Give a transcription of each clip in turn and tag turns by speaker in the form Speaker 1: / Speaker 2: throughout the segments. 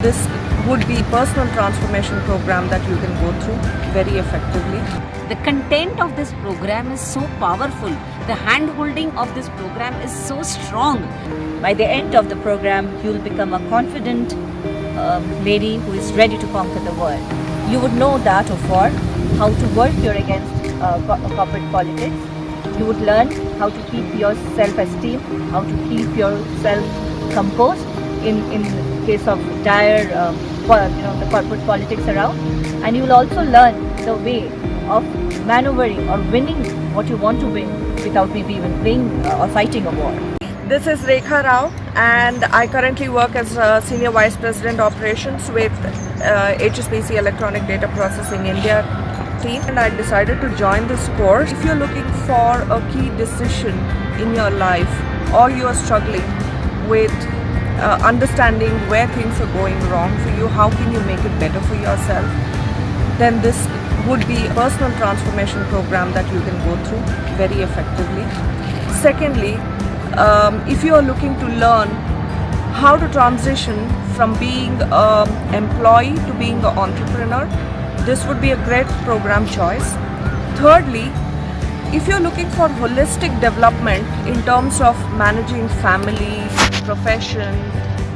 Speaker 1: This would be personal transformation program that you can go through very effectively.
Speaker 2: The content of this program is so powerful. The hand-holding of this program is so strong.
Speaker 3: By the end of the program, you'll become a confident lady who is ready to conquer the world. You would know the art of war, how to work here against corporate politics. You would learn how to keep your self-esteem, how to keep yourself composed in case of dire the corporate politics around. And you will also learn the way of maneuvering or winning what you want to win without maybe even playing or fighting a war.
Speaker 1: This is Rekha Rao, and I currently work as a Senior Vice President Operations with HSBC Electronic Data Processing India team, and I decided to join this course. If you're looking for a key decision in your life, or you are struggling with understanding where things are going wrong for you, how can you make it better for yourself, then this would be a personal transformation program that you can go through very effectively. Secondly, if you are looking to learn how to transition from being an employee to being an entrepreneur, this would be a great program choice. Thirdly, if you're looking for holistic development in terms of managing family, profession,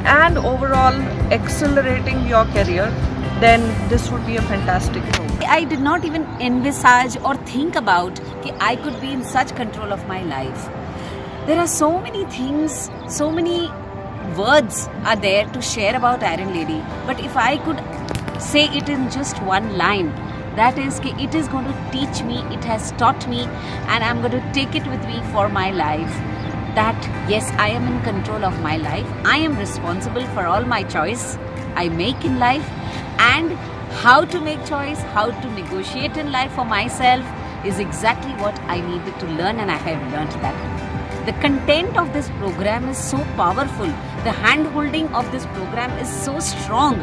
Speaker 1: and overall accelerating your career, then this would be a fantastic program.
Speaker 2: I did not even envisage or think about that I could be in such control of my life. There are so many things, so many words are there to share about Iron Lady. But if I could say it in just one line, that is, it is going to teach me, it has taught me, and I'm going to take it with me for my life. That yes, I am in control of my life. I am responsible for all my choice I make in life, and how to make choice, how to negotiate in life for myself is exactly what I needed to learn, and I have learned that. The content of this program is so powerful. The hand-holding of this program is so strong.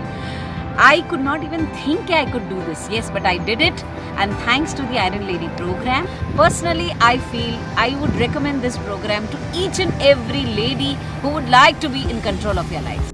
Speaker 2: I could not even think I could do this. Yes, but I did it, and thanks to the Iron Lady program. Personally, I feel I would recommend this program to each and every lady who would like to be in control of your life.